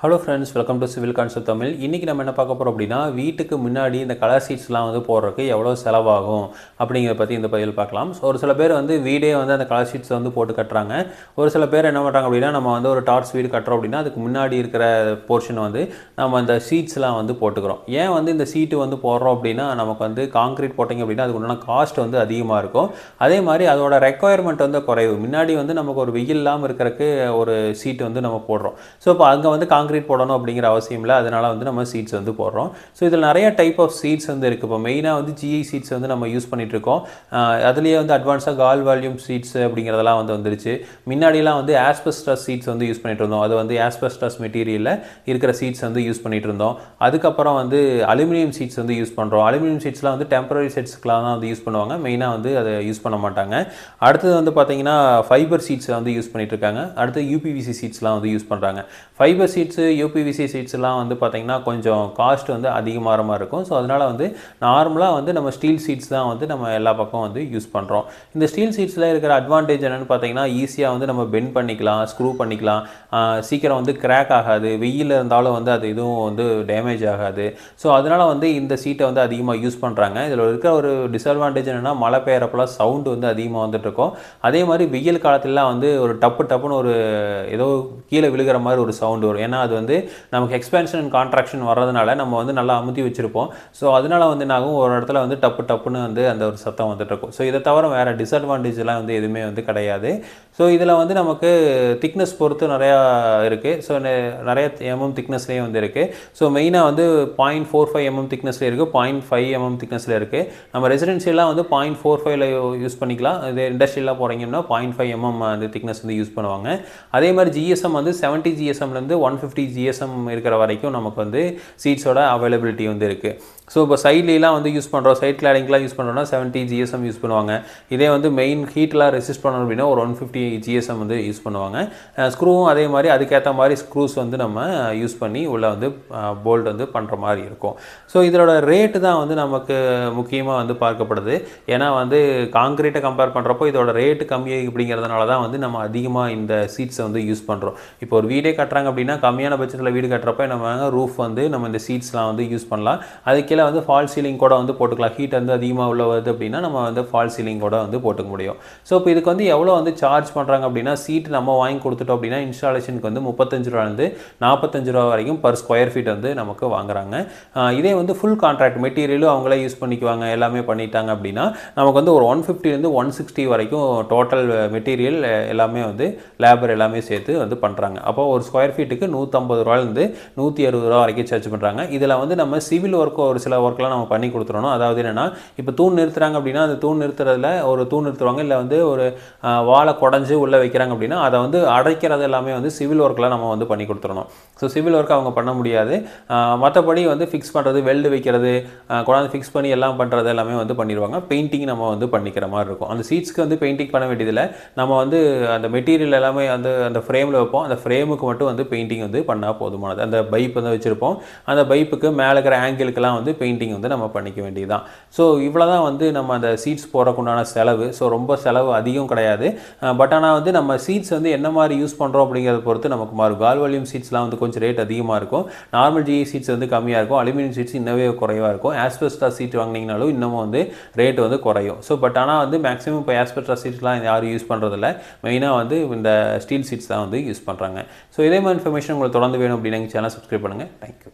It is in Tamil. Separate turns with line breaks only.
Hello friends, welcome to civil concept Tamil. இன்றைக்கி நம்ம என்ன பார்க்க போகிறோம் அப்படின்னா, வீட்டுக்கு முன்னாடி இந்த கலர் சீட்ஸ்லாம் வந்து போடுறதுக்கு எவ்வளோ செலவாகும் அப்படிங்கிறத பற்றி இந்த பதிவில் பார்க்கலாம். ஸோ ஒரு சில பேர் வந்து வீடே வந்து அந்த கலர் சீட்ஸை வந்து போட்டு கட்டுறாங்க. ஒரு சில பேர் என்ன பண்ணுறாங்க அப்படின்னா, நம்ம வந்து ஒரு டார்ச் வீடு கட்டுறோம் அப்படின்னா அதுக்கு முன்னாடி இருக்கிற போர்ஷனை வந்து நம்ம அந்த சீட்ஸ்லாம் வந்து போட்டுக்கிறோம். ஏன் வந்து இந்த சீட்டு வந்து போடுறோம் அப்படின்னா, நமக்கு வந்து காங்கிரீட் போட்டிங்க அப்படின்னா அதுக்கு உண்டான காஸ்ட் வந்து அதிகமாக இருக்கும். அதே மாதிரி அதோட ரெக்குயர்மெண்ட் வந்து குறைவு. முன்னாடி வந்து நமக்கு ஒரு வெயில் இல்லாமல் இருக்கிறதுக்கு ஒரு சீட்டு வந்து நம்ம போடுறோம். ஸோ இப்போ அங்கே வந்து காங்கிரீட் போடணும் அப்படிங்கிற அவசியம் இல்லை. அதனால் வந்து நம்ம சீட்ஸ் வந்து போடுறோம். ஸோ இதில் நிறைய டைப் ஆஃப் சீட்ஸ் வந்து இருக்குது. இப்போ மெயினாக வந்து ஜிஐ சீட்ஸ் வந்து நம்ம யூஸ் பண்ணிகிட்ருக்கோம். அதுலேயே வந்து அட்வான்ஸாக கால் வால்யூம் சீட்ஸ் அப்படிங்கிறதெல்லாம் வந்து வந்துருச்சு. முன்னாடிலாம் வந்து ஆஸ்பெஸ்டாஸ் சீட்ஸ் வந்து யூஸ் பண்ணிட்டு இருந்தோம். அது வந்து ஆஸ்பெஸ்டாஸ் மெட்டீரியலில் இருக்கிற சீட்ஸ் வந்து யூஸ் பண்ணிட்டு இருந்தோம். அதுக்கப்புறம் வந்து அலுமினியம் சீட்ஸ் வந்து யூஸ் பண்ணுறோம். அலுமினியம் சீட்ஸ்லாம் வந்து டெம்பரரி செட்ஸ்க்குலாம் தான் வந்து யூஸ் பண்ணுவாங்க. மெயினாக வந்து அதை யூஸ் பண்ண மாட்டாங்க. அடுத்தது வந்து பார்த்தீங்கன்னா ஃபைபர் சீட்ஸை வந்து யூஸ் பண்ணிட்டு இருக்காங்க. அடுத்து யூபிவிசி சீட்ஸ்லாம் வந்து யூஸ் பண்ணுறாங்க. ஃபைபர் சீட்ஸு யூபிவிசி சீட்ஸ்லாம் வந்து பார்த்திங்கன்னா கொஞ்சம் காஸ்ட் வந்து அதிகமாக மாதிரி இருக்கும். ஸோ அதனால் வந்து நார்மலாக வந்து நம்ம ஸ்டீல் சீட்ஸ் தான் வந்து நம்ம எல்லா பக்கம் வந்து யூஸ் பண்ணுறோம். இந்த ஸ்டீல் சீட்ஸில் இருக்கிற அட்வான்டேஜ் என்னென்னு பார்த்தீங்கன்னா, ஈஸியாக வந்து நம்ம பெண்ட் பண்ணிக்கலாம், ஸ்க்ரூ பண்ணிக்கலாம், சீக்கிரம் வந்து கிராக் ஆகாது, வெயில் இருந்தாலும் வந்து அது எதுவும் வந்து டேமேஜ் ஆகாது. ஸோ அதனால் வந்து இந்த சீட்டை வந்து அதிகமாக யூஸ் பண்ணுறாங்க. இதில் இருக்கிற ஒரு டிஸ்அட்வான்டேஜ் என்னென்னா, மழை பெய்யறப்பெல்லாம் சவுண்டு வந்து அதிகமாக வந்துட்டுருக்கும். அதே மாதிரி வெயில் காலத்திலலாம் வந்து ஒரு டப்புன்னு ஒரு ஏதோ கீழே விழுகிற மாதிரி ஒரு சவுண்டு வரும். ஏன்னா அது வந்து நமக்கு எக்ஸ்பேன்ஷன் அண்ட் கான்ட்ராக்ஷன் வர்றதுனால நம்ம வந்து நல்லா அமுத்தி வச்சுருப்போம். ஸோ அதனால் வந்து என்னாகும், ஒரு இடத்துல வந்து டப்புன்னு வந்து அந்த ஒரு சத்தம் வந்துட்டு இருக்கும். ஸோ இதை தவிர வேறு டிஸ்அட்வான்டேஜ்லாம் வந்து எதுவுமே வந்து கிடையாது. ஸோ இதில் வந்து நமக்கு திக்னஸ் பொறுத்து நிறையா இருக்குது. ஸோ நிறைய எம்எம் திக்னஸ்லேயே வந்து இருக்குது. ஸோ மெயினாக வந்து 0.45 mm திக்னஸ்லேயே இருக்குது, 0.5 mm திக்னஸில் இருக்குது. நம்ம ரெசிடென்ஷியலாக வந்து 0.45 யூஸ் பண்ணிக்கலாம். இது இண்டஸ்ட்ரியலாக போகிறீங்கன்னா 0.5 mm அந்த திக்னஸ் வந்து யூஸ் பண்ணுவாங்க. அதே மாதிரி ஜிஎஸ்எம் வந்து 70 GSMலேருந்து 150 GSM இருக்கிற வரைக்கும் நமக்கு வந்து சீட்ஸோட அவைலபிலிட்டி வந்து இருக்குது. ஸோ இப்போ சைட்லாம் வந்து யூஸ் பண்ணுறோம், சைட் கிளாடிங்லாம் யூஸ் பண்ணுறோம்னா 70 GSM யூஸ் பண்ணுவாங்க. இதே வந்து மெயின் ஹீட்லாம் ரெசிஸ்ட் பண்ணணும் அப்படின்னா ஒரு 150 GSM வந்து யூஸ் பண்ணுவாங்க. ஸ்க்ரூவும் அதே மாதிரி அதுக்கேற்ற மாதிரி ஸ்க்ரூஸ் வந்து நம்ம யூஸ் பண்ணி உள்ளே வந்து போல்ட் வந்து பண்ணுற மாதிரி இருக்கும். ஸோ இதோட ரேட்டு தான் வந்து நமக்கு முக்கியமாக வந்து பார்க்கப்படுது. ஏன்னா வந்து காங்கிரீட்டை கம்பேர் பண்ணுறப்போ இதோட ரேட்டு கம்மி அப்படிங்கிறதுனால தான் வந்து நம்ம அதிகமாக இந்த சீட்ஸை வந்து யூஸ் பண்ணுறோம். இப்போ ஒரு வீடே கட்டுறாங்க அப்படின்னா கம்மியான பட்சத்தில் வீடு கட்டுறப்போ நம்ம ரூஃப் வந்து நம்ம இந்த சீட்ஸ்லாம் வந்து யூஸ் பண்ணலாம். அதுக்கு கீழே வந்து ஃபால் சீலிங் கூட வந்து போட்டுக்கலாம். ஹீட் வந்து அதிகமாக உள்ள வருது அப்படின்னா நம்ம வந்து ஃபால் சீலிங் கூட வந்து போட்டுக்க முடியும். ஸோ இப்போ இதுக்கு வந்து எவ்வளோ வந்து சார்ஜ் பண்ணுறாங்க அப்படின்னா, சீட் நம்ம வாங்கி கொடுத்துட்டோம் அப்படின்னா இன்ஸ்டாலேஷனுக்கு வந்து 35 ரூபாலேருந்து 45 ரூபா வரைக்கும் பர் ஸ்கொயர் ஃபீட் வந்து நமக்கு வாங்குறாங்க. இதே வந்து ஃபுல் கான்ட்ராக்ட் மெட்டீரியலும் அவங்களே யூஸ் பண்ணிக்குவாங்க, எல்லாமே பண்ணிட்டாங்க அப்படின்னா நமக்கு வந்து ஒரு 150லேருந்து 160 வரைக்கும் டோட்டல் மெட்டீரியல் எல்லாமே வந்து லேபர் எல்லாமே சேர்த்து வந்து பண்ணுறாங்க. அப்போ ஒரு ஸ்கொயர் ஃபீட்டுக்கு 150 ரூபாலேருந்து 160 ரூபா வரைக்கும் சார்ஜ் பண்ணுறாங்க. இதில் வந்து நம்ம சிவில் ஒர்க்கு ஒரு சில ஒர்க்லாம் நம்ம பண்ணி கொடுத்துடணும். அதாவது என்னென்னா, இப்போ தூண் நிறுத்துறாங்க அப்படின்னா அந்த தூண் நிறுத்துறதுல ஒரு தூண் நிறுத்துவாங்க, இல்லை வந்து ஒரு வாழை குடஞ்சி உள்ளே வைக்கிறாங்க அப்படின்னா அதை வந்து அடைக்கிறது எல்லாமே வந்து சிவில் ஒர்க்கில் நம்ம வந்து பண்ணி கொடுத்துடணும். ஸோ சிவில் ஒர்க் அவங்க பண்ண முடியாது. மற்றபடி வந்து ஃபிக்ஸ் பண்ணுறது, வெல்டு வைக்கிறது, குழந்தை ஃபிக்ஸ் பண்ணி எல்லாம் பண்ணுறது எல்லாமே வந்து பண்ணிடுவாங்க. பெயிண்டிங் நம்ம வந்து பண்ணிக்கிற மாதிரி இருக்கும். அந்த சீட்ஸ்க்கு வந்து பெயிண்டிங் பண்ண வேண்டியதில்லை. நம்ம வந்து அந்த மெட்டீரியல் எல்லாமே வந்து அந்த ஃப்ரேமில் வைப்போம். அந்த ஃப்ரேமுக்கு மட்டும் வந்து பெயிண்டிங் வந்து பண்ணால் போதுமானது. அந்த பைப் வந்து வச்சுருப்போம். அந்த பைப்புக்கு மேலே இருக்கிற ஆங்கிளுக்கெல்லாம் வந்து பெயிண்டிங் வந்து நம்ம பண்ணிக்க வேண்டியதுதான். ஸோ இவ்வளோ தான் வந்து நம்ம அந்த சீட்ஸ் போடுறக்குண்டான செலவு. ஸோ ரொம்ப செலவு அதிகம் கிடையாது. பட் ஆனால் வந்து நம்ம சீட்ஸ் வந்து என்ன மாதிரி யூஸ் பண்ணுறோம் அப்படிங்கிறத பொறுத்து நமக்கு மாறும். கால் வால்யூம் சீட்ஸ்லாம் வந்து கொஞ்சம் ரேட் அதிகமாக இருக்கும். நார்மல் ஜிஐ சீட்ஸ் வந்து கம்மியாக இருக்கும். அலுமினியம் சீட்ஸ் இன்னவே குறைவாக இருக்கும். ஆஸ்பெஸ்டாஸ் சீட் வாங்கினீங்கனாலும் இன்னமும் வந்து ரேட் வந்து குறையும். ஸோ பட் ஆனால் வந்து மேக்ஸிமம் இப்போ ஆஸ்பெஸ்டாஸ் சீட்ஸ்லாம் யாரும் யூஸ் பண்ணுறதில்ல. மெயினாக வந்து இந்த ஸ்டீல் சீட்ஸ் தான் வந்து யூஸ் பண்ணுறாங்க. ஸோ இதே மாதிரி இன்ஃபர்மேஷன் உங்களுக்கு தொடர்ந்து வேணும் அப்படின்னு எங்கள் சேனல் சப்ஸ்கிரைப் பண்ணுங்கள். தேங்க்யூ.